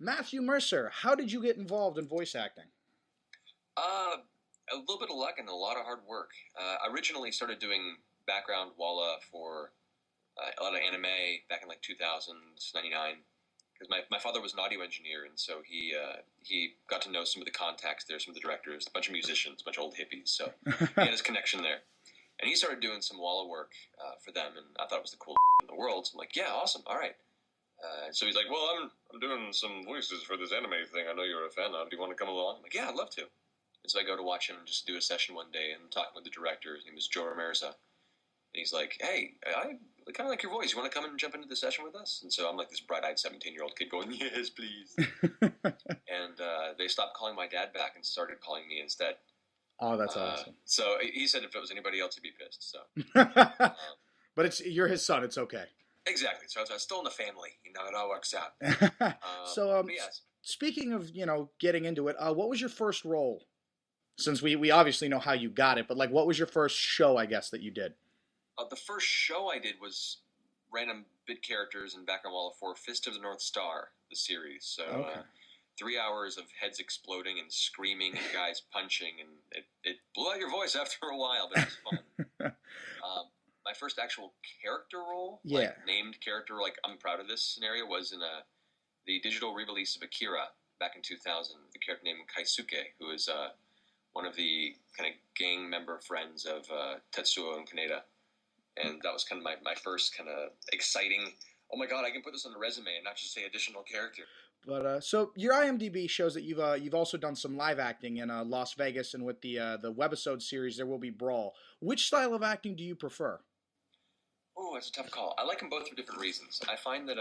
Matthew Mercer, how did you get involved in voice acting? Uh, a little bit of luck and a lot of hard work. I originally started doing background walla for a lot of anime back in like 2000, 99. Because my father was an audio engineer, and so he got to know some of the contacts there, some of the directors, a bunch of musicians, a bunch of old hippies. So he had his connection there. And he started doing some walla work for them, and I thought it was the coolest in the world. So I'm like, yeah, awesome, all right. So he's like, well, I'm doing some voices for this anime thing. I know you're a fan of. Do you want to come along? I'm like, yeah, I'd love to. And so I go to watch him just do a session one day, and I'm talking with the director. His name is Joe Ramirez. And he's like, hey, I kind of like your voice. You want to come and jump into the session with us? And so I'm like this bright-eyed 17-year-old kid going, yes, please. And they stopped calling my dad back and started calling me instead. Oh, that's awesome. So he said if it was anybody else, he'd be pissed. So, but you're his son. It's okay. Exactly. So I was still in the family. You know, it all works out. So, yes. Speaking of, getting into it, what was your first role? Since we obviously know how you got it, but like, what was your first show, I guess, that you did? The first show I did was random bit characters in background wall for Fist of the North Star, the series. So 3 hours of heads exploding and screaming and guys punching, and it blew out your voice after a while, but it was fun. My first actual character role, like named character, like I'm proud of this scenario, was in the digital re-release of Akira back in 2000. The character named Kaisuke, who is one of the kind of gang member friends of Tetsuo and Kaneda. And that was kind of my first kind of exciting, oh my god, I can put this on the resume and not just say additional character. But so your IMDb shows that you've also done some live acting in Las Vegas, and with the webisode series There Will Be Brawl. Which style of acting do you prefer? Oh, it's a tough call. I like them both for different reasons. I find that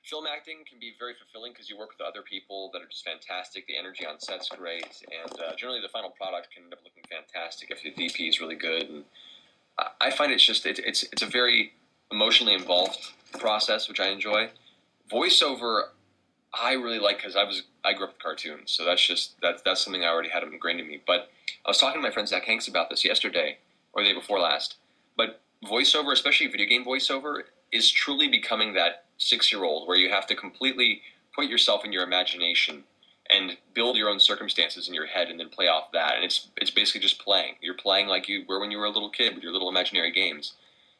film acting can be very fulfilling because you work with other people that are just fantastic. The energy on set's great, and generally the final product can end up looking fantastic if the DP is really good. And I find it's a very emotionally involved process, which I enjoy. Voiceover, I really like because I grew up with cartoons, so that's something I already had ingrained in me. But I was talking to my friend Zach Hanks about this yesterday, or the day before last. But voiceover, especially video game voiceover, is truly becoming that 6-year-old where you have to completely put yourself in your imagination and build your own circumstances in your head and then play off that. And it's basically just playing. You're playing like you were when you were a little kid with your little imaginary games.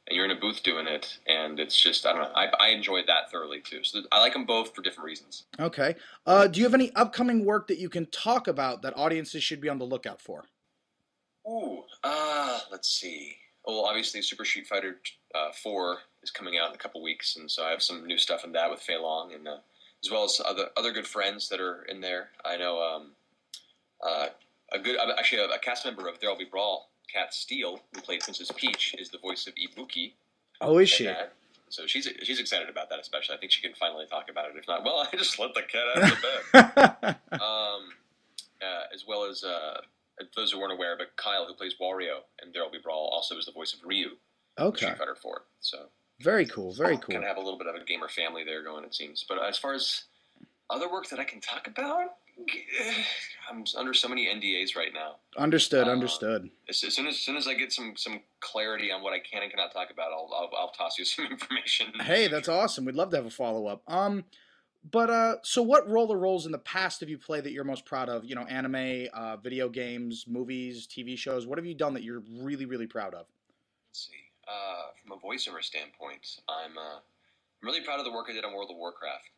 And you're in a booth doing it, and it's just, I don't know, I enjoyed that thoroughly, too. So I like them both for different reasons. Okay. Do you have any upcoming work that you can talk about that audiences should be on the lookout for? Ooh, let's see. Well, obviously, Super Street Fighter 4 is coming out in a couple weeks, and so I have some new stuff in that with Fei Long, and as well as other good friends that are in there. I know a cast member of There Will Be Brawl, Kat Steele, who played Princess Peach, is the voice of Ibuki. Oh, is she? So she's excited about that, especially. I think she can finally talk about it. If not, well, I just let the cat out of the bed. As well as those who weren't aware, but Kyle, who plays Wario in There Will Be Brawl, also is the voice of Ryu. Okay. Street Fighter 4. So very cool. Very cool. Kind of have a little bit of a gamer family there going, it seems. But as far as other work that I can talk about, I'm under so many NDAs right now. Understood. As soon as I get some clarity on what I can and cannot talk about, I'll toss you some information. Hey, that's awesome. We'd love to have a follow-up. But so what roles in the past have you played that you're most proud of? Anime, video games, movies, TV shows. What have you done that you're really, really proud of? Let's see. From a voiceover standpoint, I'm really proud of the work I did on World of Warcraft.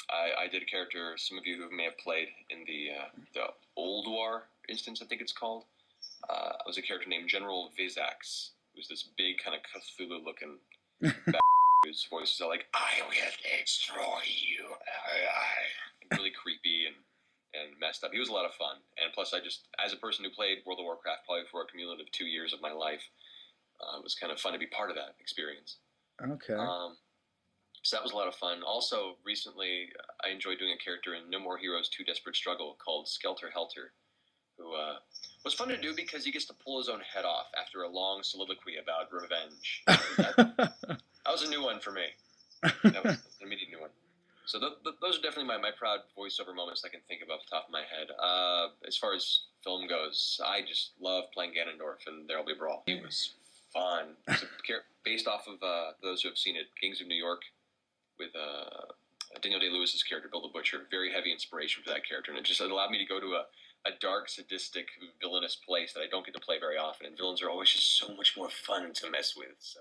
I did a character, some of you who may have played in the Old War instance, I think it's called. I was a character named General Vizax, who's this big kind of Cthulhu-looking whose voices are like, I will destroy you. Really creepy and messed up. He was a lot of fun. And plus, as a person who played World of Warcraft probably for a cumulative 2 years of my life, it was kind of fun to be part of that experience. Okay. So that was a lot of fun. Also, recently, I enjoyed doing a character in No More Heroes 2 Desperate Struggle called Skelter Helter, who was fun to do because he gets to pull his own head off after a long soliloquy about revenge. That was a new one for me. That was an immediate new one. So those are definitely my proud voiceover moments I can think of off the top of my head. As far as film goes, I just love playing Ganondorf in There Will Be Brawl. It was fun. It's based off of those who have seen it, Kings of New York, with Daniel Day-Lewis's character, Bill the Butcher, very heavy inspiration for that character, and it just allowed me to go to a dark, sadistic, villainous place that I don't get to play very often, and villains are always just so much more fun to mess with. So